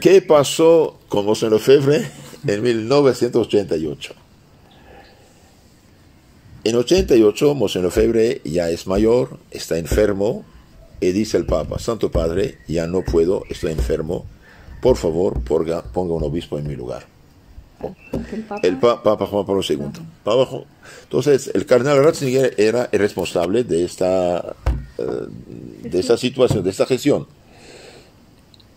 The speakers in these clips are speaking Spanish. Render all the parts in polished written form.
¿Qué pasó con Monseñor Lefebvre en 1988? En 88, Monseñor Lefebvre ya es mayor, está enfermo, y dice el Papa: Santo Padre, ya no puedo, estoy enfermo, por favor, ponga un obispo en mi lugar. El Papa Juan Pablo II. Entonces, el cardenal Ratzinger era el responsable de esta situación, de esta gestión.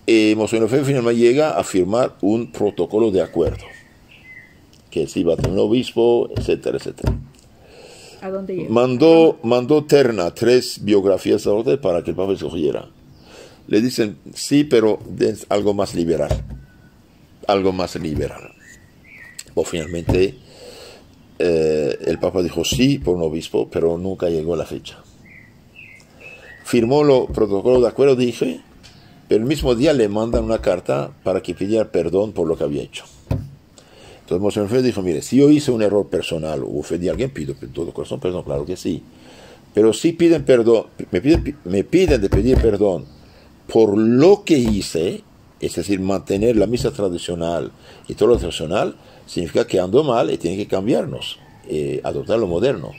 Monseñor Lefebvre finalmente llega a firmar un protocolo de acuerdo, que se iba a tener un obispo, etcétera, etcétera. ¿A dónde llegó? Mandó terna 3 biografías de orden para que el Papa escogiera. Le dicen, sí, pero algo más liberal. Algo más liberal. O finalmente el Papa dijo sí por un obispo, pero nunca llegó la fecha. Firmó el protocolo de acuerdo, dije, pero el mismo día le mandan una carta para que pidiera perdón por lo que había hecho. Entonces Monseñor Lefebvre dijo: mire, si yo hice un error personal o ofendí a alguien, pido en todo corazón perdón, claro que sí. Pero si piden perdón, me piden de pedir perdón por lo que hice, es decir, mantener la misa tradicional y todo lo tradicional, significa que ando mal y tienen que cambiarnos, adoptar lo moderno.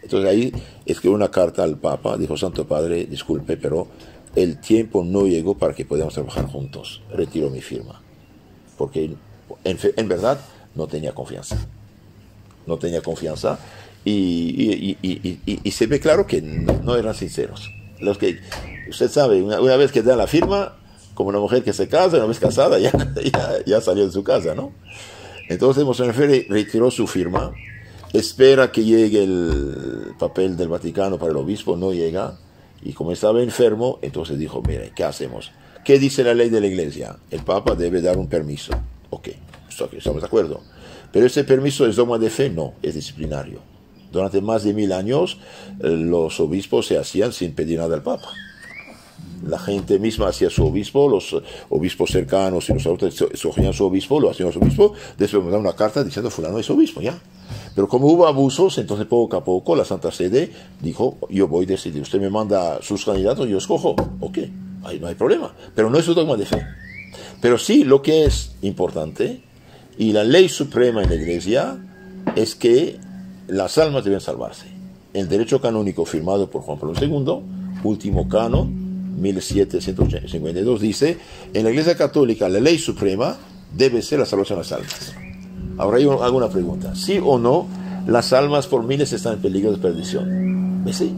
Entonces ahí escribió una carta al Papa, dijo: Santo Padre, disculpe, pero el tiempo no llegó para que podamos trabajar juntos. Retiro mi firma. Porque en verdad no tenía confianza. No tenía confianza y se ve claro que no eran sinceros. Los que, usted sabe, una vez que dan la firma, como una mujer que se casa, una vez casada, ya salió de su casa, ¿no? Entonces Monseñor Lefebvre retiró su firma, espera que llegue el papel del Vaticano para el obispo, no llega, y como estaba enfermo, entonces dijo: mire, ¿qué hacemos? ¿Qué dice la ley de la Iglesia? El Papa debe dar un permiso. Ok, estamos de acuerdo. Pero ese permiso es dogma de fe, no, es disciplinario. Durante más de 1000 años, los obispos se hacían sin pedir nada al Papa. La gente misma hacía su obispo, los obispos cercanos y los adultos escogían su obispo, lo hacían su obispo, después mandaban una carta diciendo: fulano es obispo, ya. Pero como hubo abusos, entonces poco a poco la Santa Sede dijo: yo voy a decidir, usted me manda sus candidatos, yo escojo. Ok, ahí no hay problema, pero no es un dogma de fe. Pero sí, lo que es importante, y la ley suprema en la Iglesia, es que las almas deben salvarse. El derecho canónico firmado por Juan Pablo II, último canon, 1752, dice: en la Iglesia Católica la ley suprema debe ser la salvación de las almas. Ahora yo hago una pregunta: ¿sí o no las almas por miles están en peligro de perdición? ¿Sí?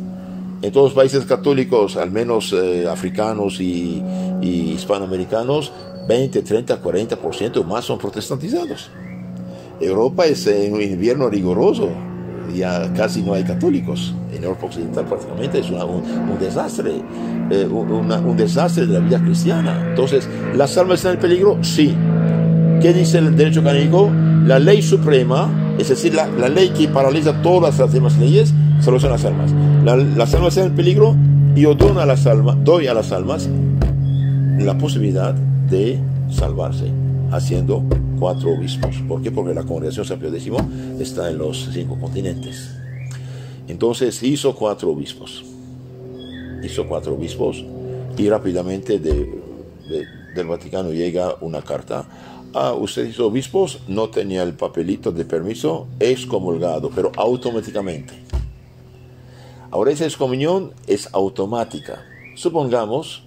En todos los países católicos, al menos africanos y hispanoamericanos, 20, 30, 40% más son protestantizados. Europa es en un invierno riguroso, ya casi no hay católicos. En Europa Occidental prácticamente es un desastre, un desastre de la vida cristiana. Entonces, ¿las almas están en peligro? Sí. ¿Qué dice el derecho canónico? La ley suprema, es decir, la ley que paraliza todas las demás leyes, solo son las almas. Las almas están en peligro y yo doy a las almas la posibilidad de salvarse, haciendo 4 obispos. ¿Por qué? Porque la congregación San Pío X está en los 5 continentes. Entonces hizo 4 obispos. Y rápidamente del Vaticano llega una carta: usted hizo obispos, no tenía el papelito de permiso, excomulgado, pero automáticamente. Ahora esa excomunión es automática. Supongamos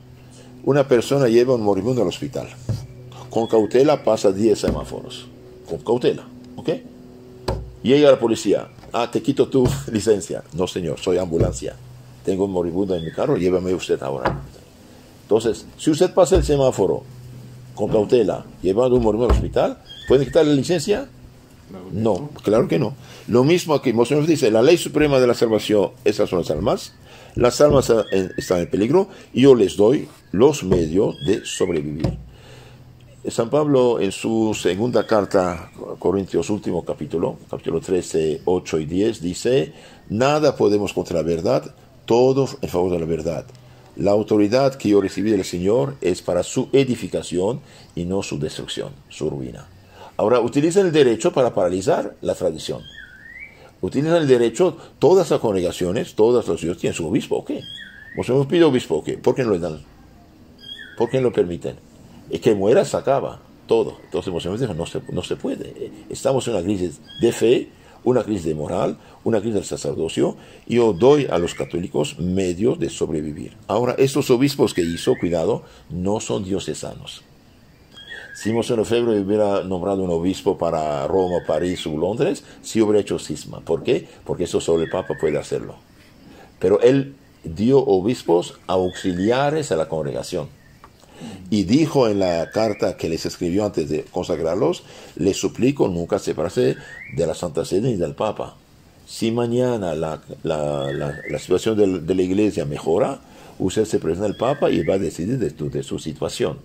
una persona lleva un moribundo al hospital. Con cautela pasa 10 semáforos. Con cautela, ¿ok? Llega la policía: te quito tu licencia. No, señor, soy ambulancia. Tengo un moribundo en mi carro, llévame usted ahora. Entonces, si usted pasa el semáforo con cautela, llevando un moribundo al hospital, ¿puede quitarle la licencia? No, claro que no. Lo mismo que Monseñor dice: la ley suprema de la salvación, esas son las almas están en peligro, y yo les doy los medios de sobrevivir. San Pablo, en su segunda carta a Corintios, último capítulo 13, 8 y 10, dice: nada podemos contra la verdad, todo en favor de la verdad. La autoridad que yo recibí del Señor es para su edificación y no su destrucción, su ruina. Ahora, utilizan el derecho para paralizar la tradición. Utilizan el derecho, todas las congregaciones, todas las ciudades tienen su obispo, ¿ok? Nos hemos pedido obispo, ¿ok? ¿Por qué no le dan? ¿Por qué no lo permiten? Y que muera se acaba todo. Entonces emocionalmente no se puede. Estamos en una crisis de fe, una crisis de moral, una crisis del sacerdocio. Yo doy a los católicos medios de sobrevivir. Ahora, estos obispos que hizo, cuidado, no son diocesanos. Si Monseñor Lefebvre hubiera nombrado un obispo para Roma, París o Londres, sí hubiera hecho cisma. ¿Por qué? Porque eso solo el Papa puede hacerlo. Pero él dio obispos auxiliares a la congregación. Y dijo en la carta que les escribió antes de consagrarlos, les suplico nunca separarse de la Santa Sede ni del Papa. Si mañana la situación de la Iglesia mejora, usted se presenta al Papa y va a decidir de su situación.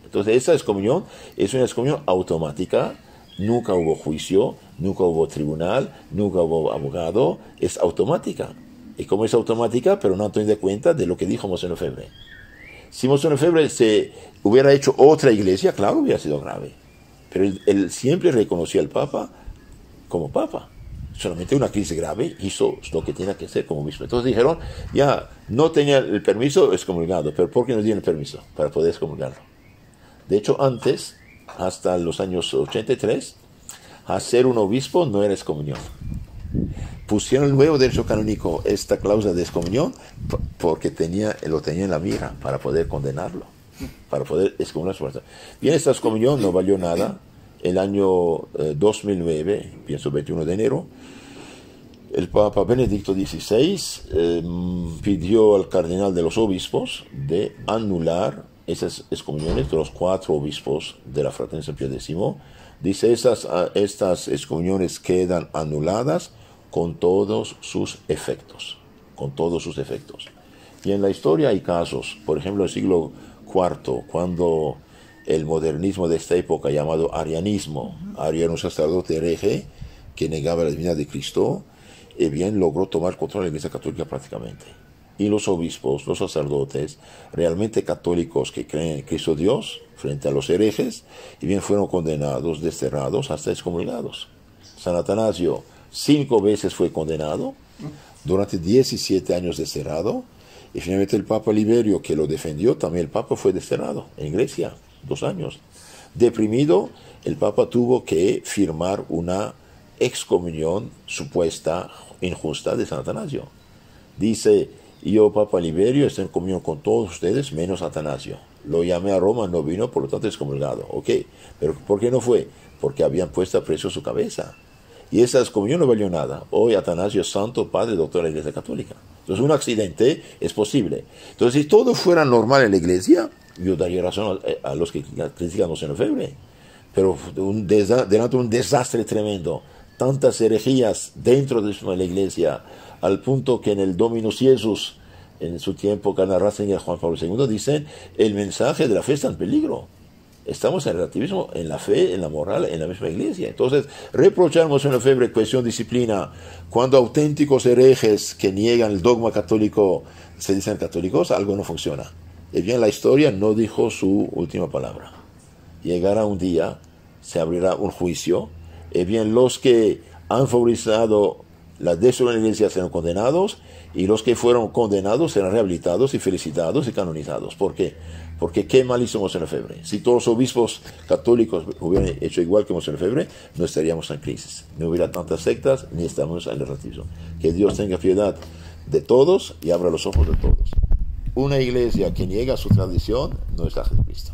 Entonces esa excomunión es una excomunión automática, nunca hubo juicio, nunca hubo tribunal, nunca hubo abogado, es automática. Y como es automática, pero no tiene cuenta de lo que dijo Monseñor Lefebvre. Si Monseñor Lefebvre se hubiera hecho otra iglesia, claro, hubiera sido grave. Pero él siempre reconoció al Papa como Papa. Solamente una crisis grave hizo lo que tenía que hacer como obispo. Entonces dijeron, ya, no tenía el permiso excomulgado, pero ¿por qué no dieron el permiso? Para poder excomulgarlo. De hecho, antes, hasta los años 83, hacer un obispo no era excomunión. Pusieron el nuevo derecho canónico esta cláusula de excomunión porque lo tenía en la mira para poder condenarlo, para poder excomulgar su persona. Bien, esta excomunión no valió nada. El año 2009, pienso 21 de enero, el Papa Benedicto XVI pidió al cardenal de los obispos de anular esas excomuniones de los 4 obispos de la Fraternidad San Pío X. Dice, estas excomuniones quedan anuladas con todos sus efectos, Y en la historia hay casos, por ejemplo, en el siglo IV, cuando el modernismo de esta época, llamado arianismo, Ariano, un sacerdote hereje que negaba la divinidad de Cristo, bien logró tomar control de la Iglesia Católica prácticamente. Y los obispos, los sacerdotes, realmente católicos que creen en Cristo Dios, frente a los herejes, y bien fueron condenados, desterrados, hasta excomulgados. San Atanasio 5 veces fue condenado, durante 17 años desterrado, y finalmente el Papa Liberio, que lo defendió, también el Papa fue desterrado en Grecia, 2 años. Deprimido, el Papa tuvo que firmar una excomunión supuesta, injusta, de San Atanasio. Dice, yo, Papa Liberio, estoy en comunión con todos ustedes, menos Atanasio. Lo llamé a Roma, no vino, por lo tanto es excomulgado. Ok, pero ¿por qué no fue? Porque habían puesto a precio su cabeza. Y esa excomunión no valió nada. Hoy Atanasio es santo, padre, doctor de la Iglesia Católica. Entonces un accidente es posible. Entonces si todo fuera normal en la Iglesia, yo daría razón a los que critican a Monseñor Lefebvre. Pero delante de un desastre tremendo, tantas herejías dentro de la Iglesia, al punto que en el Dominus Iesus, en su tiempo, Cardinal Ratzinger, Juan Pablo II, dicen, el mensaje de la fe está en peligro. Estamos en el relativismo, en la fe, en la moral, en la misma Iglesia. Entonces, reprochamos en Lefebvre cuestión de disciplina, cuando auténticos herejes que niegan el dogma católico se dicen católicos, algo no funciona. Y bien, la historia no dijo su última palabra. Llegará un día, se abrirá un juicio, y bien, los que han favorizado la destrucción de la Iglesia serán condenados, y los que fueron condenados serán rehabilitados y felicitados y canonizados. ¿Por qué? Porque qué mal hizo Monseñor Lefebvre. Si todos los obispos católicos hubieran hecho igual que Monseñor Lefebvre, no estaríamos en crisis. No hubiera tantas sectas, ni estamos en el relativismo. Que Dios tenga piedad de todos y abra los ojos de todos. Una iglesia que niega su tradición no es la Jesucristo.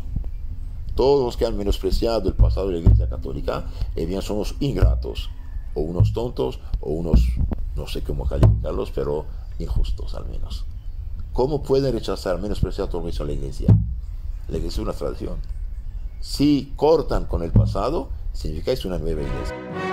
Todos los que han menospreciado el pasado de la Iglesia Católica, bien somos ingratos, o unos tontos, o unos, no sé cómo calificarlos, pero injustos al menos. ¿Cómo pueden rechazar, menospreciar todo lo que hizo la Iglesia? La Iglesia es una tradición. Si cortan con el pasado, significa que es una nueva Iglesia.